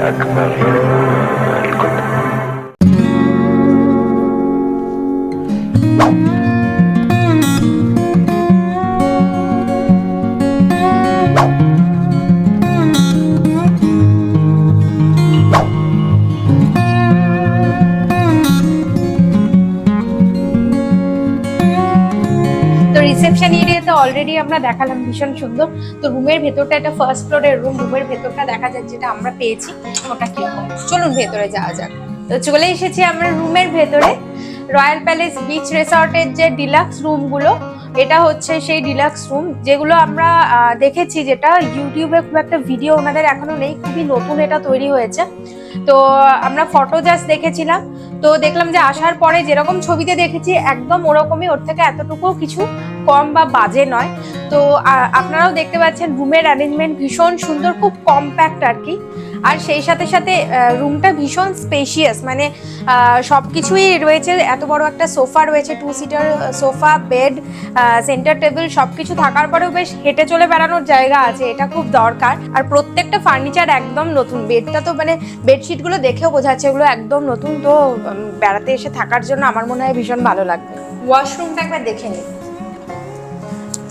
أكبر. Reception এরিয়াতে already আমরা দেখালাম, ভীষণ সুন্দর। তো রুমের ভেতরটা একটা ফার্স্ট ফ্লোরের রুমের ভেতরটা দেখা যাচ্ছে, যেটা আমরা পেয়েছি ওটা কিরকম। চলুন ভেতরে যাওয়া যাক। তো চলে এসেছি আমরা রুমের ভেতরে। রয়্যাল প্যালেস বিচ রিসর্টের যে ডিলাক্স রুমগুলো, এটা হচ্ছে সেই ডিলাক্স রুম যেগুলো আমরা দেখেছি, যেটা ইউটিউবে খুব একটা ভিডিও ওনাদের এখনো নেই, খুবই নতুন এটা তৈরি হয়েছে। তো আমরা ফটো জাস্ট দেখেছিলাম, তো দেখলাম যে আসার পরে যেরকম ছবিতে দেখেছি একদম ওরকমই, ওর থেকে এতটুকু কিছু কম বা বাজে নয়। তো আপনারাও দেখতে পাচ্ছেন রুমের অ্যারেঞ্জমেন্ট ভীষণ সুন্দর, খুব কম্প্যাক্ট আর কি। আর সেই সাথে সাথে রুমটা ভীষণ স্পেশিয়াস, মানে সবকিছুই রয়েছে। এত বড় একটা সোফা রয়েছে, 2 seater sofa, bed, centre table, সবকিছু থাকার পরেও বেশ হেঁটে চলে বেড়ানোর জায়গা আছে, এটা খুব দরকার। আর প্রত্যেকটা ফার্নিচার একদম নতুন। বেডটা তো মানে বেডশিটগুলো দেখেও বোঝা যাচ্ছে এগুলো একদম নতুন। তো বেড়াতে এসে থাকার জন্য আমার মনে হয় ভীষণ ভালো লাগবে। ওয়াশরুমটা একবার দেখে নিই।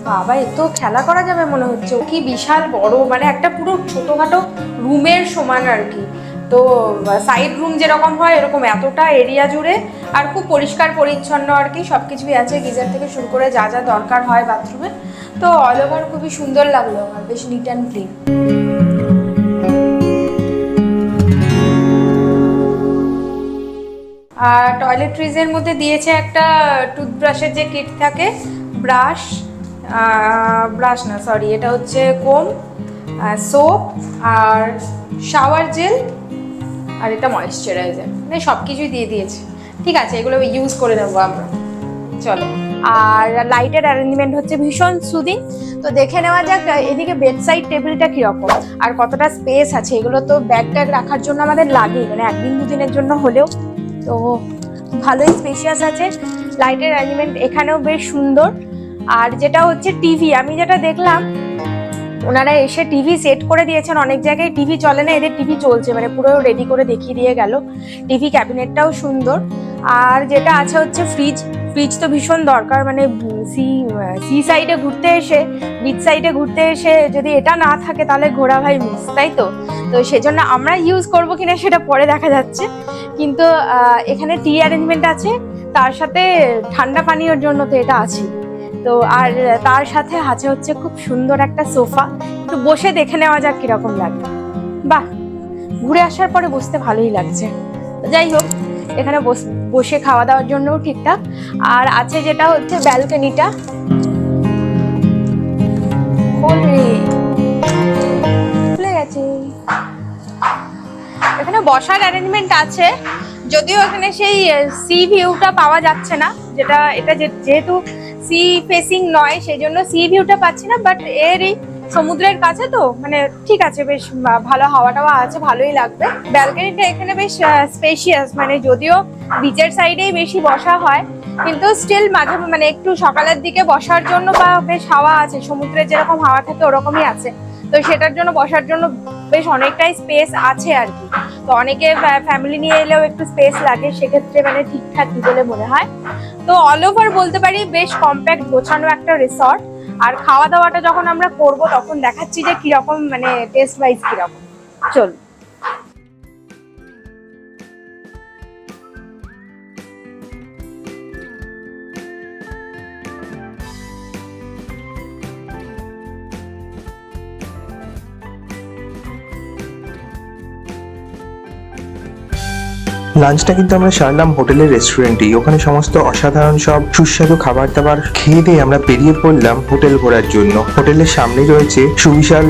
বাবা, এত খেলা করা যাবে মনে হচ্ছে, কি বিশাল বড়, মানে একটা পুরো ছোটখাটো রুমের সমান আর কি। তো সাইড রুম যেরকম হয় এরকম এতটা এরিয়া জুড়ে, আর খুব পরিষ্কার পরিচ্ছন্ন আর কি, সবকিছুই আছে, গিজার থেকে শুরু করে যা যা দরকার হয় বাথরুমে। তো অল ওভার খুবই সুন্দর লাগলো আমার, বেশ নিট অ্যান্ড ক্লিন। আর টয়লেট্রিজের মধ্যে দিয়েছে একটা টুথব্রাশের যে কিট থাকে, ব্রাশ না সরি, এটা হচ্ছে কোম, সোপ আর শাওয়ার জেল, আর এটা ময়েশ্চারাইজার, মানে সব কিছুই দিয়ে দিয়েছে। ঠিক আছে, এগুলো ইউজ করে নেবো আমরা, চলো। আর লাইটের অ্যারেঞ্জমেন্ট হচ্ছে ভীষণ সুদিং। তো দেখে নেওয়া যাক এদিকে বেড সাইড টেবিলটা কিরকম আর কতটা স্পেস আছে। এগুলো তো ব্যাগ ট্যাগ রাখার জন্য আমাদের লাগেই, মানে একদিন দুদিনের জন্য হলেও। তো ভালোই স্পেশিয়াস আছে। লাইটের অ্যারেঞ্জমেন্ট এখানেও বেশ সুন্দর। আর যেটা হচ্ছে টিভি, আমি যেটা দেখলাম ওনারা এসে টিভি সেট করে দিয়েছেন। অনেক জায়গায় টিভি চলে না, এদের টিভি চলছে, মানে পুরো রেডি করে দেখিয়ে দিয়ে গেল। টিভি ক্যাবিনেটটাও সুন্দর। আর যেটা আছে হচ্ছে ফ্রিজ তো ভীষণ দরকার, মানে সি সাইডে ঘুরতে এসে, বিচ সাইডে ঘুরতে এসে যদি এটা না থাকে তাহলে ঘোরা ভাই মিস, তাই তো। তো সেজন্য আমরা ইউজ করবো কিনা সেটা পরে দেখা যাচ্ছে। কিন্তু এখানে টি অ্যারেঞ্জমেন্ট আছে, তার সাথে ঠান্ডা পানীয়র জন্য তো এটা আছে। তো আর তার সাথে আছে হচ্ছে খুব সুন্দর একটা সোফা। একটু বসে দেখে নেওয়া যাক কিরকম লাগে। বাহ, ঘুরে আসার পরে বসতে ভালোই লাগছে। যাই হোক, এখানে বসে খাওয়া দাওয়ার জন্যও ঠিকঠাক। আর আছে যেটা হচ্ছে ব্যালকনিটা, খুলে গেছে। এখানে বসার অ্যারেঞ্জমেন্ট আছে, যদিও এখানে সেই সি ভিউটা পাওয়া যাচ্ছে না, যেটা এটা যেহেতু সি ফেসিং নয় সেই জন্য সি ভিউটা পাচ্ছি না। বাট এরই সমুদ্রের কাছে তো মানে ঠিক আছে, বেশ ভালো হাওয়া টাওয়া আছে, ভালোই লাগবে। ব্যালকনিটা এখানে বেশ স্পেশিয়াস, মানে যদিও বিচের সাইডেই বেশি বসা হয়, কিন্তু স্টিল মাঝে মানে একটু সকালের দিকে বসার জন্য বা বেশ হাওয়া আছে, সমুদ্রের যেরকম হাওয়া থাকে ওরকমই আছে। তো সেটার জন্য বসার জন্য বেশ অনেকটাই স্পেস আছে আর কি। তো অনেকে ফ্যামিলি নিয়ে এলেও একটু স্পেস লাগে, সেক্ষেত্রে মানে ঠিকঠাকই বলে মনে হয়। তো অল ওভার বলতে পারি বেশ কম্প্যাক্ট গোছানো একটা রিসর্ট। আর খাওয়া দাওয়াটা যখন আমরা করব তখন দেখাচ্ছি যে কিরকম, মানে টেস্ট ওয়াইজ কিরকম। চল। লাঞ্চটা কিন্তু আমরা সারলাম হোটেলের রেস্টুরেন্টেই। ওখানে সমস্ত অসাধারণ সব সুস্বাদু খাবার দাবার খেয়ে দিয়ে আমরা বেরিয়ে পড়লাম হোটেল ঘোরার জন্য। হোটেলের সামনে রয়েছে সুবিশাল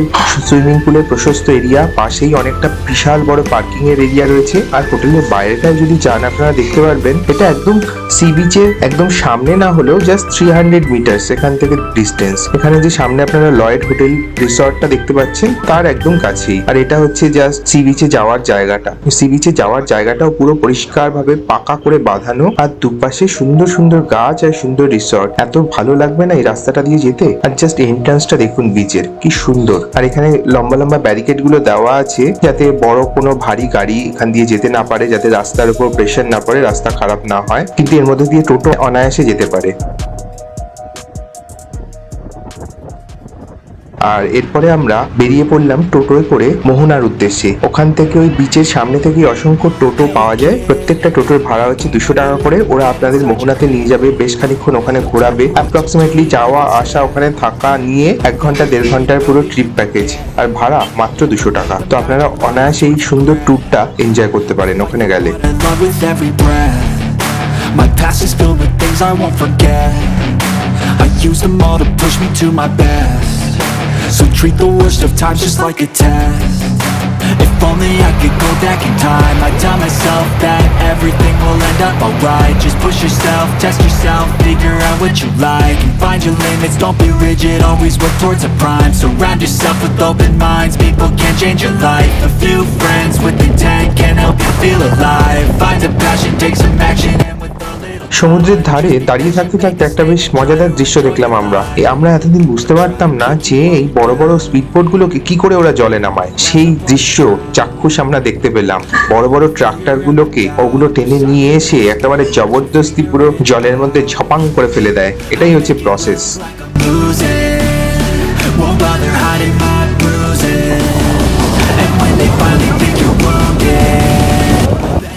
সুইমিং পুলের প্রশস্ত এরিয়া, পাশেই অনেকটা বিশাল বড় পার্কিং এর এরিয়া রয়েছে। আর হোটেলের বাইরেটায় যদি যান আপনারা দেখতে পারবেন এটা একদম সি বিচের একদম সামনে না হলেও জাস্ট 300 মিটার্স এখান থেকে ডিস্টেন্স। এখানে যে সামনে আপনারা লয়েড হোটেল রিসর্টটা দেখতে পাচ্ছেন তার একদম কাছেই। আর এটা হচ্ছে জাস্ট সি বিচে যাওয়ার জায়গাটা। সি বিচে যাওয়ার জায়গাটাও পুরো পরিষ্কার ভাবে পাকা করে বাঁধানো, আর দুপাশে সুন্দর সুন্দর গাছ আর সুন্দর রিসর্ট। এত ভালো লাগবে না এই রাস্তাটা দিয়ে যেতে। আর জাস্ট এন্ট্রান্সটা দেখুন বিচের, কি সুন্দর। আর এখানে লম্বা লম্বা ব্যারিকেড গুলো দেওয়া আছে যাতে বড় কোনো ভারী গাড়ি এখান দিয়ে যেতে না পারে, যাতে রাস্তার উপর প্রেশার না পড়ে, রাস্তা খারাপ না হয়। কিন্তু এর মধ্যে দিয়ে টোটো অনায়াসে যেতে পারে। আর এরপরে আমরা বেরিয়ে পড়লাম টোটোয় করে মোহনার উদ্দেশ্যে। ওখান থেকে ওই বিচের সামনে থেকে অসংখ্য টোটো পাওয়া যায়। প্রত্যেকটা টোটোর ভাড়া হচ্ছে 200 টাকা করে। ওরা আপনাদের মোহনাতে নিয়ে যাবে, বেশ খানিকক্ষণ ওখানে ঘোরাবে। অ্যাপ্রক্সিমেটলি যাওয়া আসা ওখানে থাকা নিয়ে 1 ঘন্টা 1.5 ঘন্টার পুরো ট্রিপ প্যাকেজ, আর ভাড়া মাত্র 200 টাকা। তো আপনারা অনায়াসে এই সুন্দর ট্যুরটা এনজয় করতে পারেন ওখানে গেলে। in love with every breath. My past is filled with things I won't forget. I use them all to push me to my best. So treat the worst of times just like a test. If only I could go back in time, I'd tell myself that everything will end up alright. Just push yourself, test yourself, figure out what you like, and find your limits, don't be rigid, always work towards a prime. Surround yourself with open minds, people can change your life. A few friends with intent can help you feel alive. Find a passion, take some action, and with a little সমুদ্রের ধারে দাঁড়িয়ে থাকতে থাকতে একটা বেশ মজাদার দৃশ্য দেখলাম আমরা। আমরা এতদিন বুঝতে পারতাম না যে এই বড় বড় স্পিড বোট গুলোকে কি করে ওরা জলে নামায়। সেই দৃশ্য চাক্ষুষ আমরা দেখতে পেলাম। বড় বড় ট্রাক্টর গুলোকে ওগুলো টেনে নিয়ে এসে একেবারে জবরদস্তি পুরো জলের মধ্যে ঝপাং করে ফেলে দেয়। এটাই হচ্ছে process. losing, won't bother hiding my bruises. And when they finally think you're wounded,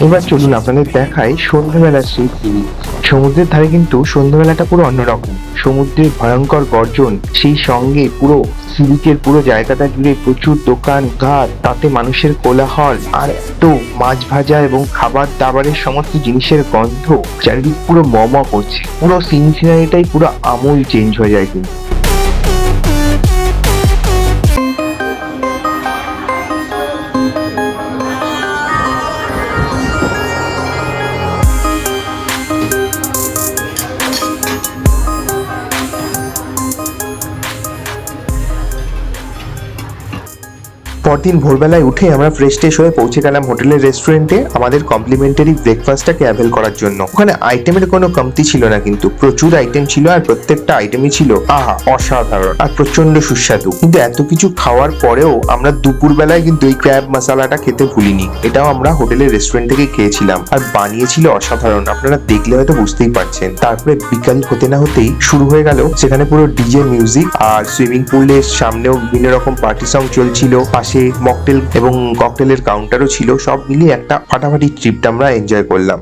এবার চলুন আপনাদের দেখাই সন্ধ্যাবেলার সেই সিঁড়ি। সমুদ্রের ধারে কিন্তু সন্ধ্যাবেলাটা পুরো অন্যরকম। সমুদ্রের ভয়ঙ্কর গর্জন, সেই সঙ্গে পুরো সিরিকের পুরো জায়গাটা জুড়ে প্রচুর দোকান ঘাট, তাতে মানুষের কোলাহল, আর এত মাছ ভাজা এবং খাবার দাবারের সমস্ত জিনিসের গন্ধ, চারিদিক পুরো ম করছে। পুরো সিনারিটাই পুরো আমূল চেঞ্জ হয়ে যায় কিন্তু। পরদিন ভোরবেলায় উঠে আমরা ফ্রেশ ট্রেশ হয়ে পৌঁছে গেলাম হোটেলের রেস্টুরেন্টে আমাদের কমপ্লিমেন্টারি ব্রেকফাস্টটাকে অ্যাভেল করার জন্য। ওখানে আইটেমের কোনো কমতি ছিল না, কিন্তু প্রচুর আইটেম ছিল, আর প্রত্যেকটা আইটেমই ছিল আহা অসাধারণ আর প্রচন্ড সুস্বাদু। কিন্তু এত কিছু খাওয়ার পরেও আমরা দুপুরবেলায় কিন্তু এই ক্র্যাব মশালাটা খেতে ভুলিনি। এটাও আমরা হোটেলের রেস্টুরেন্ট থেকে খেয়েছিলাম, আর বানিয়েছিল অসাধারণ। আপনারা দেখলে হয়তো বুঝতেই পারছেন। তারপরে বিকাল হতে না হতেই শুরু হয়ে গেল সেখানে পুরো ডিজে মিউজিক, আর সুইমিং পুলের সামনেও বিভিন্ন রকম পার্টি সং চলছিল। পাশে মকটেল এবং ককটেলের কাউন্টারও ছিল। সব মিলিয়ে একটা ফাটাফাটি ট্রিপটা আমরা এনজয় করলাম।